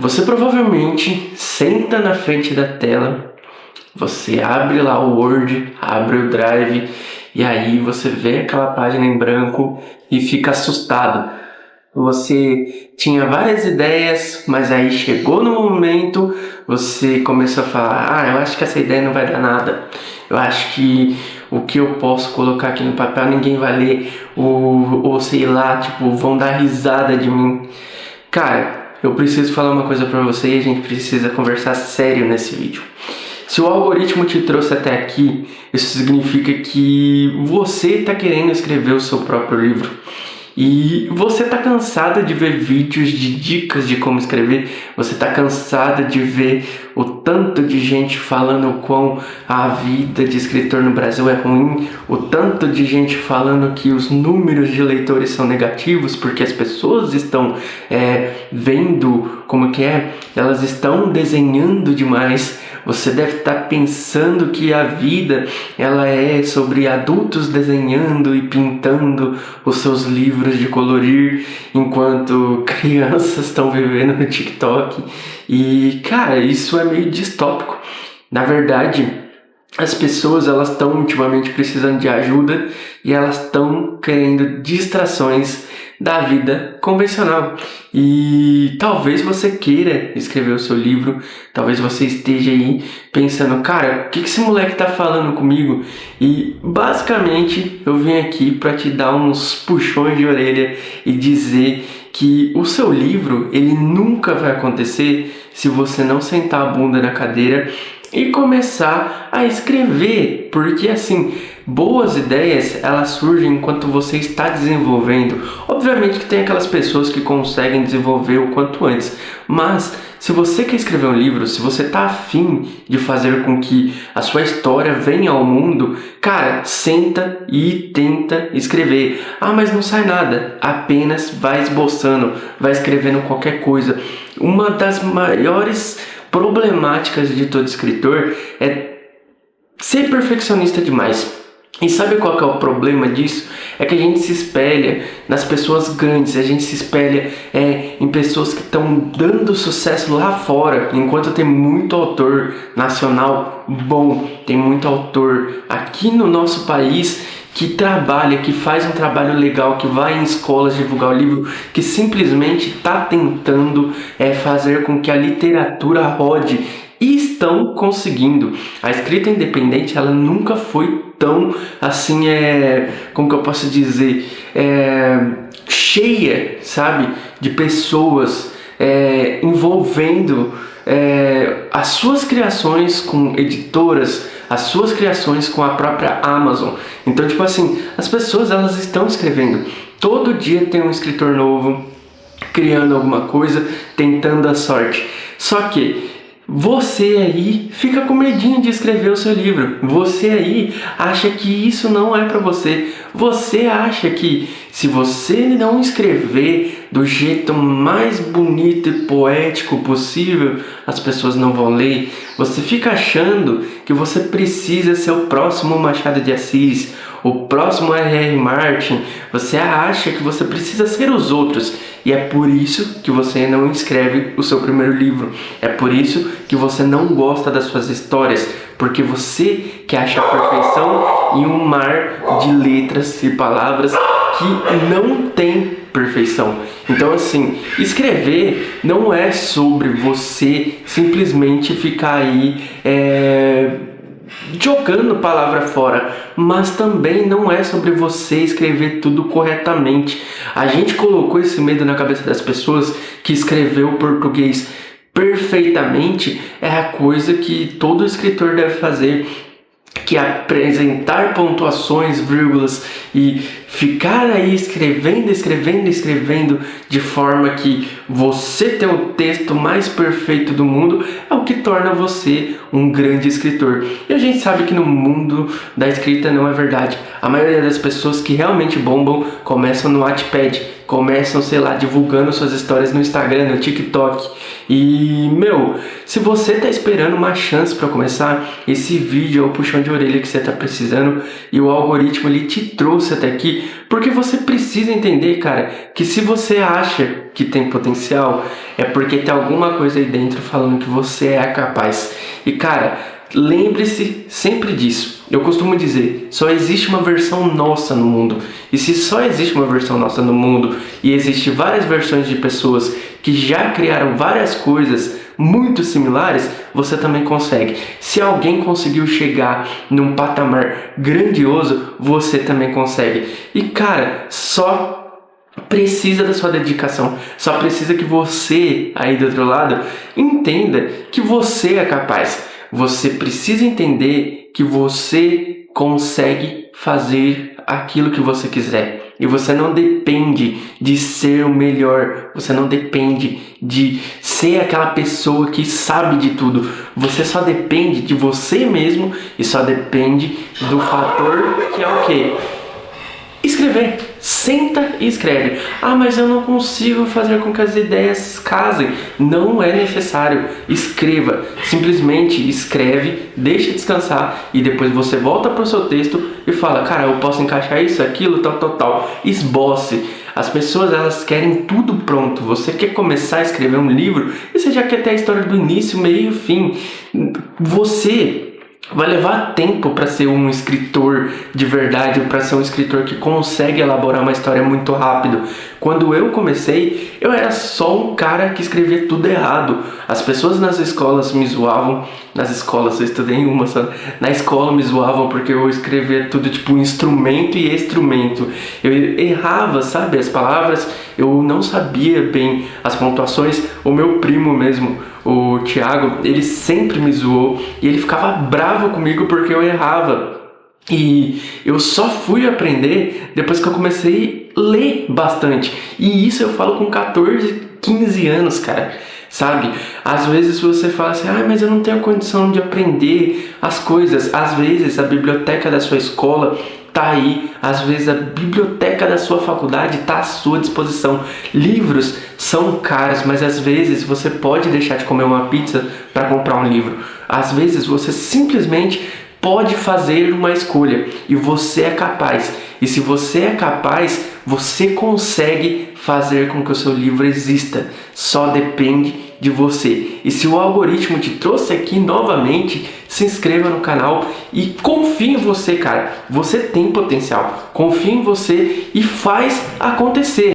Você provavelmente senta na frente da tela, você abre lá o Word, abre o Drive e aí você vê aquela página em branco e fica assustado. Você tinha várias ideias, mas aí chegou no momento, você começou a falar: eu acho que essa ideia não vai dar nada. Eu acho que o que eu posso colocar aqui no papel ninguém vai ler, ou sei lá, vão dar risada de mim. Cara, eu preciso falar uma coisa pra você e a gente precisa conversar sério nesse vídeo. Se o algoritmo te trouxe até aqui, isso significa que você está querendo escrever o seu próprio livro. E você está cansado de ver vídeos de dicas de como escrever, você está cansado de ver o tanto de gente falando o quão a vida de escritor no Brasil é ruim, o tanto de gente falando que os números de leitores são negativos porque as pessoas estão vendo elas estão desenhando demais. Você deve estar pensando que a vida ela é sobre adultos desenhando e pintando os seus livros de colorir enquanto crianças estão vivendo no TikTok. E, cara, isso é meio distópico. Na verdade, as pessoas elas estão ultimamente precisando de ajuda e elas estão querendo distrações da vida convencional. E talvez você queira escrever o seu livro, talvez você esteja aí pensando: cara, o que esse moleque tá falando comigo? E basicamente eu vim aqui para te dar uns puxões de orelha e dizer que o seu livro ele nunca vai acontecer se você não sentar a bunda na cadeira e começar a escrever, porque assim, boas ideias elas surgem enquanto você está desenvolvendo. Obviamente que tem aquelas pessoas que conseguem desenvolver o quanto antes, mas se você quer escrever um livro, se você está afim de fazer com que a sua história venha ao mundo, cara, senta e tenta escrever. Mas não sai nada, apenas vai esboçando, vai escrevendo qualquer coisa. Uma das maiores problemáticas de todo escritor é ser perfeccionista demais. E sabe qual que é o problema disso? É que a gente se espelha nas pessoas grandes, a gente se espelha em pessoas que estão dando sucesso lá fora, enquanto tem muito autor nacional bom, tem muito autor aqui no nosso país que trabalha, que faz um trabalho legal, que vai em escolas divulgar o livro, que simplesmente está tentando fazer com que a literatura rode. E estão conseguindo. A escrita independente, ela nunca foi tão, assim, como que eu posso dizer, cheia, sabe, de pessoas envolvendo as suas criações com editoras, as suas criações com a própria Amazon. Então, as pessoas, elas estão escrevendo. Todo dia tem um escritor novo, criando alguma coisa, tentando a sorte. Só que você aí fica com medinho de escrever o seu livro. Você aí acha que isso não é para você. Você acha que se você não escrever do jeito mais bonito e poético possível, as pessoas não vão ler. Você fica achando que você precisa ser o próximo Machado de Assis, o próximo R.R. Martin. Você acha que você precisa ser os outros. E é por isso que você não escreve o seu primeiro livro. É por isso que você não gosta das suas histórias. Porque você quer achar perfeição em um mar de letras e palavras que não tem perfeição. Então, escrever não é sobre você simplesmente ficar aí jogando palavra fora, mas também não é sobre você escrever tudo corretamente. A gente colocou esse medo na cabeça das pessoas que escrever o português perfeitamente é a coisa que todo escritor deve fazer, que é apresentar pontuações, vírgulas e ficar aí escrevendo de forma que você ter o texto mais perfeito do mundo é o que torna você um grande escritor. E a gente sabe que no mundo da escrita não é verdade. A maioria das pessoas que realmente bombam começam no Wattpad, começam, sei lá, divulgando suas histórias no Instagram, no TikTok. E, se você tá esperando uma chance para começar, esse vídeo é o puxão de orelha que você tá precisando e o algoritmo ele te trouxe até aqui porque você precisa entender, cara, que se você acha que tem potencial, é porque tem alguma coisa aí dentro falando que você é capaz. E, cara, lembre-se sempre disso. Eu costumo dizer, só existe uma versão nossa no mundo. E se só existe uma versão nossa no mundo e existe várias versões de pessoas que já criaram várias coisas muito similares, você também consegue. Se alguém conseguiu chegar num patamar grandioso, você também consegue. E, cara, só precisa da sua dedicação, só precisa que você aí do outro lado entenda que você é capaz. Você precisa entender que você consegue fazer aquilo que você quiser. E você não depende de ser o melhor. Você não depende de ser aquela pessoa que sabe de tudo. Você só depende de você mesmo e só depende do fator que é o quê? Escrever. Senta e escreve. Ah, mas eu não consigo fazer com que as ideias casem. Não é necessário. Escreva. Simplesmente escreve, deixa descansar e depois você volta para o seu texto e fala, cara, eu posso encaixar isso, aquilo, tal. Esboce. As pessoas, elas querem tudo pronto. Você quer começar a escrever um livro e você já quer ter a história do início, meio e fim. Você vai levar tempo para ser um escritor de verdade, para ser um escritor que consegue elaborar uma história muito rápido. Quando eu comecei, eu era só um cara que escrevia tudo errado. As pessoas nas escolas me zoavam. Nas escolas, eu estudei em uma só. Na escola me zoavam porque eu escrevia tudo tipo instrumento e extrumento. Eu errava, sabe, as palavras. Eu não sabia bem as pontuações. O meu primo mesmo, o Thiago, ele sempre me zoou e ele ficava bravo comigo porque eu errava. E eu só fui aprender depois que eu comecei a ler bastante. E isso eu falo com 14, 15 anos, cara. Sabe? Às vezes você fala assim, mas eu não tenho condição de aprender as coisas. Às vezes a biblioteca da sua escola tá aí, às vezes a biblioteca da sua faculdade tá à sua disposição. Livros são caros, mas às vezes você pode deixar de comer uma pizza para comprar um livro. Às vezes você simplesmente pode fazer uma escolha e você é capaz. E se você é capaz, você consegue fazer com que o seu livro exista. Só depende de você. E se o algoritmo te trouxe aqui novamente, se inscreva no canal e confie em você, cara. Você tem potencial. Confie em você e faz acontecer.